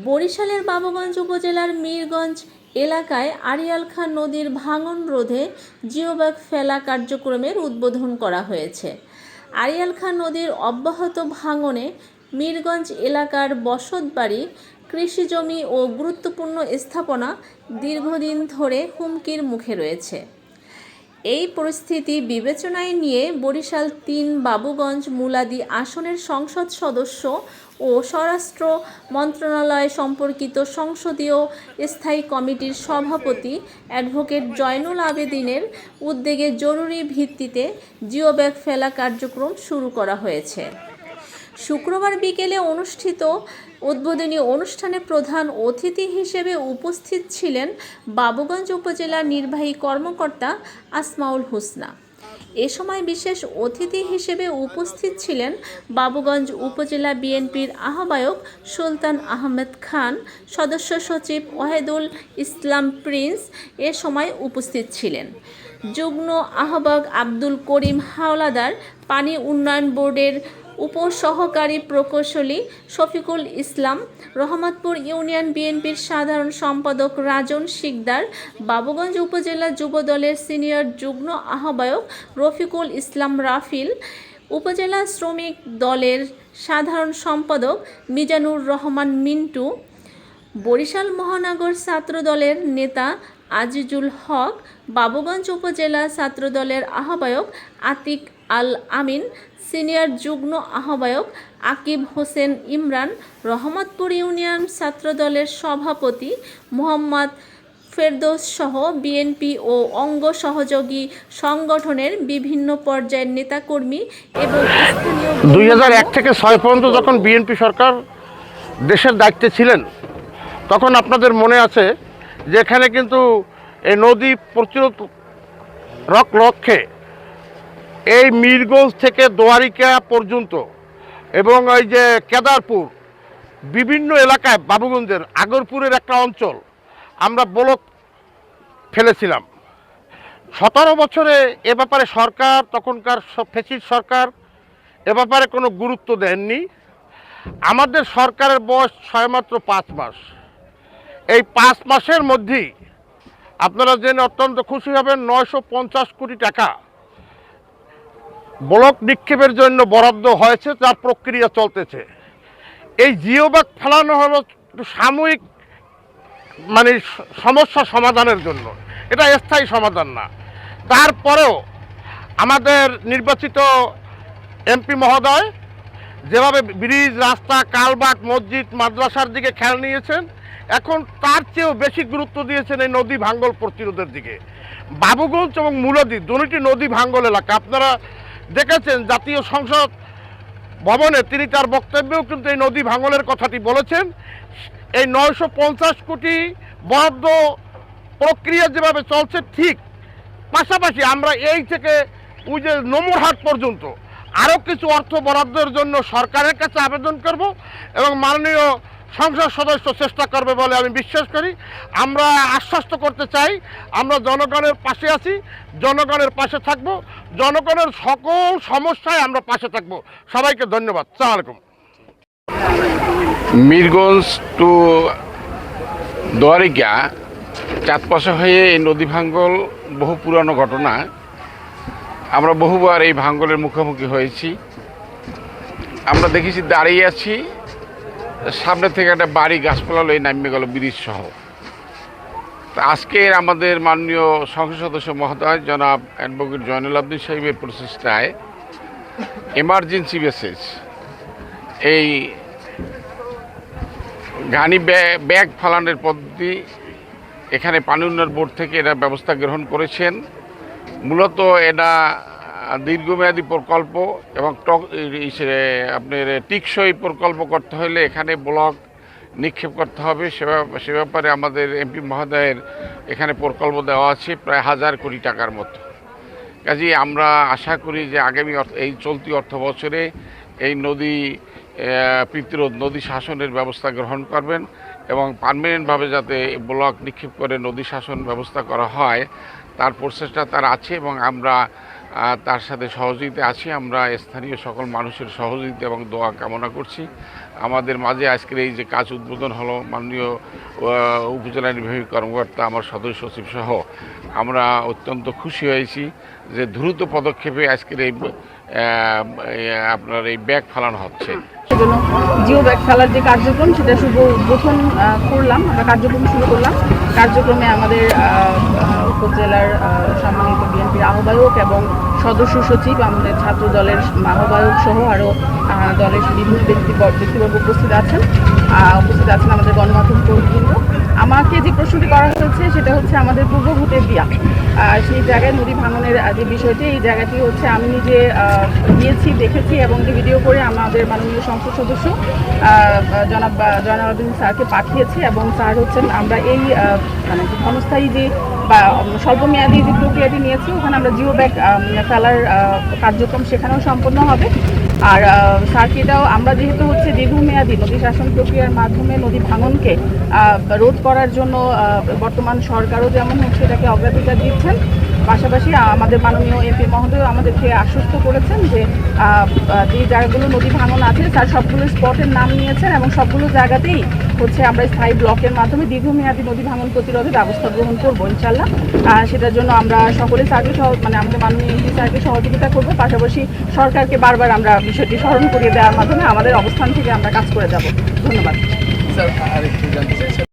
বরিশালের বাবুগঞ্জ উপজেলার মীরগঞ্জ এলাকায় আড়িয়াল খাঁ নদীর ভাঙন রোধে জিওব্যাগ ফেলা কার্যক্রমের উদ্বোধন করা হয়েছে। আড়িয়াল খাঁ নদীর অব্যাহত ভাঙনে মীরগঞ্জ এলাকার বসতবাড়ি, কৃষিজমি ও গুরুত্বপূর্ণ স্থাপনা দীর্ঘদিন ধরে হুমকির মুখে রয়েছে। এই পরিস্থিতি বিবেচনায় নিয়ে বরিশাল ৩ বাবুগঞ্জ মুলাদি আসনের সংসদ সদস্য ও স্বরাষ্ট্র মন্ত্রণালয় সম্পর্কিত সংসদীয় স্থায়ী কমিটির সভাপতি অ্যাডভোকেট জয়নুল আবেদিনের উদ্যোগে জরুরি ভিত্তিতে জিওব্যাগ ফেলা কার্যক্রম শুরু করা হয়েছে। শুক্রবার বিকেলে অনুষ্ঠিত উদ্বোধনী অনুষ্ঠানে প্রধান অতিথি হিসেবে উপস্থিত ছিলেন বাবুগঞ্জ উপজেলা নির্বাহী কর্মকর্তা আসমাউল হুসনা। এ সময় বিশেষ অতিথি হিসেবে উপস্থিত ছিলেন বাবুগঞ্জ উপজেলা বিএনপির আহ্বায়ক সুলতান আহমেদ খান, সদস্য সচিব ওয়াহেদুল ইসলাম প্রিন্স। এ সময় উপস্থিত ছিলেন যুগ্ম আহ্বায়ক আব্দুল করিম হাওলাদার, পানি উন্নয়ন বোর্ডের উপসহকারী প্রকৌশলী শফিকুল ইসলাম, রহমতপুর ইউনিয়ন বিএনপির সাধারণ সম্পাদক রাজন শিকদার, বাবুগঞ্জ উপজেলা যুবদলের সিনিয়র যুগ্ম আহ্বায়ক রফিকুল ইসলাম রাফিল, উপজেলা শ্রমিক দলের সাধারণ সম্পাদক মিজানুর রহমান মিন্টু, বরিশাল মহানগর ছাত্রদলের নেতা আজিজুল হক, বাবুগঞ্জ উপজেলা ছাত্রদলের আহ্বায়ক আতিক আল আমিন, সিনিয়র যুগ্ম আহ্বায়ক আকিব হোসেন ইমরান, রহমতপুর ইউনিয়ন ছাত্রদলের সভাপতি মোহাম্মদ ফেরদৌস সহ বিএনপি ও অঙ্গ সহযোগী সংগঠনের বিভিন্ন পর্যায়ের নেতাকর্মী এবং স্থানীয় 2001 থেকে 6 পর্যন্ত যখন বিএনপি সরকার দেশের দায়িত্বে ছিলেন, তখন আপনাদের মনে আছে যে এখানে কিন্তু এই নদী প্রতিরোধ লক্ষ্যে এই মীরগঞ্জ থেকে দোয়ারিকা পর্যন্ত এবং এই যে কেদারপুর বিভিন্ন এলাকায় বাবুগঞ্জের আগরপুরের একটা অঞ্চল আমরা ব্লক ফেলেছিলাম। 17 বছরে এ ব্যাপারে সরকার, তখনকার ফ্যাসিস্ট সরকার এ ব্যাপারে কোনো গুরুত্ব দেননি। আমাদের সরকারের বয়স মাত্র 5 মাস। এই 5 মাসের মধ্যেই আপনারা জেনে অত্যন্ত খুশি হবেন, 950 কোটি টাকা ব্লক নিক্ষেপের জন্য বরাদ্দ হয়েছে, তার প্রক্রিয়া চলতেছে। এই জিওব্যাগ ফেলানো হলো একটু সাময়িক সমস্যা সমাধানের জন্য, এটা স্থায়ী সমাধান না। তারপরেও আমাদের নির্বাচিত এমপি মহোদয় যেভাবে ব্রিজ, রাস্তা, কালভার্ট, মসজিদ, মাদ্রাসার দিকে খেয়াল নিয়েছেন, এখন তার চেয়েও বেশি গুরুত্ব দিয়েছেন এই নদী ভাঙ্গল প্রতিরোধের দিকে। বাবুগঞ্জ এবং মুলাদি দুটি নদী ভাঙ্গল এলাকা। আপনারা দেখেছেন জাতীয় সংসদ ভবনে তিনি তার বক্তব্যেও কিন্তু এই নদী ভাঙ্গলের কথাটি বলেছেন। এই 950 কোটি বরাদ্দ প্রক্রিয়া যেভাবে চলছে, ঠিক পাশাপাশি আমরা এই থেকে ওই যে নোমরহাট পর্যন্ত আরও কিছু অর্থ বরাদ্দের জন্য সরকারের কাছে আবেদন করব এবং মাননীয় সংসদ সদস্য চেষ্টা করবে বলে আমি বিশ্বাস করি। আমরা আশ্বস্ত করতে চাই, আমরা জনগণের পাশে আছি, জনগণের পাশে থাকব, জনগণের সকল সমস্যায় আমরা পাশে থাকব। সবাইকে ধন্যবাদ। আসসালামু আলাইকুম। মীরগঞ্জ টু দোয়ারিকা চাঁদপাশা হয়ে এই নদী ভাঙ্গল বহু পুরানো ঘটনা। আমরা বহুবার এই ভাঙ্গলের মুখোমুখি হয়েছি। আমরা দেখেছি, দাঁড়িয়ে আছি, সামনে থেকে একটা বাড়ি গাছপালা লয়ে নামিয়ে গেল ব্রিজ সহ। আজকের আমাদের মাননীয় সংসদ সদস্য মহোদয় জনাব অ্যাডভোকেট জয়নুল আবেদিন সাহেবের প্রচেষ্টায় এমার্জেন্সি বেসিস এই ঘানি ব্যাগ ফালানোর পদ্ধতি এখানে পানি উন্নয়ন বোর্ড থেকে এটা ব্যবস্থা গ্রহণ করেছেন। মূলত এটা দীর্ঘমেয়াদী প্রকল্প এবং আপনার টেকসই প্রকল্প করতে হলে এখানে ব্লক নিক্ষেপ করতে হবে। সে ব্যাপারে আমাদের এমপি মহোদয়ের এখানে প্রকল্প দেওয়া আছে প্রায় 1000 কোটি টাকার মতো। কাজেই আমরা আশা করি যে আগামী এই চলতি অর্থ বছরে এই নদী প্রতিরোধ, নদী শাসনের ব্যবস্থা গ্রহণ করবেন এবং পার্মানেন্টভাবে যাতে ব্লক নিক্ষেপ করে নদী শাসন ব্যবস্থা করা হয় তার প্রচেষ্টা তার আছে এবং আমরা তার সাথে সহযোগিতা আছি। আমরা স্থানীয় সকল মানুষের সহযোগিতা এবং দোয়া কামনা করছি। আমাদের মাঝে আজকের এই যে কাজ উদ্বোধন হলো, মাননীয় উপজেলা নির্বাহী কর্মকর্তা, আমার সদস্য সচিব সহ আমরা অত্যন্ত খুশি হয়েছি যে দ্রুত পদক্ষেপে আজকের এই আপনার এই ব্যাগ ফালানো হচ্ছে। সেজন্য জিও ব্যাগ ফেলার যে কার্যক্রম সেটা শুভ উদ্বোধন করলাম, আমরা কার্যক্রম শুরু করলাম। কার্যক্রমে আমাদের উপজেলার সম্মানিত বিএনপির আহ্বায়ক এবং সদস্য সচিব, আমাদের ছাত্র দলের আহ্বায়ক সহ আরও দলের বিভিন্ন ব্যক্তিবর্গ উপস্থিত আছেন আমাদের গণমাধ্যম কর্মীবৃন্দ। আমাকে যে প্রশ্নটি করা হয়েছে সেটা হচ্ছে আমাদের পূর্ব ভূতের দিয়া, সেই জায়গায় নদী ভাঙনের যে বিষয়টি, এই জায়গাটি হচ্ছে আমি নিজে গিয়েছি, দেখেছি এবং ভিডিও করে আমাদের মাননীয় সংসদ সদস্য জনাব জয়নাল স্যারকে পাঠিয়েছি এবং স্যার হচ্ছেন আমরা এই মানে ক্ষণস্থায়ী যে বা স্বল্পমেয়াদী যে প্রক্রিয়াটি নিয়েছি, ওখানে আমরা জিও ব্যাগ ফেলার কার্যক্রম সেখানেও সম্পন্ন হবে। আর স্যারকে এটাও আমরা যেহেতু হচ্ছে দীর্ঘমেয়াদী নদী শাসন প্রক্রিয়ার মাধ্যমে নদী ভাঙনকে রোধ করার জন্য বর্তমান সরকারও যেমন হচ্ছে এটাকে অগ্রাধিকার দিচ্ছেন, পাশাপাশি আমাদের মাননীয় এমপি মহোদয় আমাদেরকে আশ্বস্ত করেছেন যে যে জায়গাগুলো নদী ভাঙন আছে তার সবগুলো স্পটের নাম নিয়েছেন এবং সবগুলো জায়গাতেই হচ্ছে আমরা স্থায়ী ব্লকের মাধ্যমে দীর্ঘমেয়াদী নদী ভাঙন প্রতিরোধে ব্যবস্থা গ্রহণ করবো ইনশাল্লাহ। সেটার জন্য আমরা সকলে স্যারকে মানে আমাদের মাননীয় এমপি স্যারকে সহযোগিতা করবো, পাশাপাশি সরকারকে বারবার আমরা বিষয়টি স্মরণ করিয়ে দেওয়ার মাধ্যমে আমাদের অবস্থান থেকে আমরা কাজ করে যাব। ধন্যবাদ।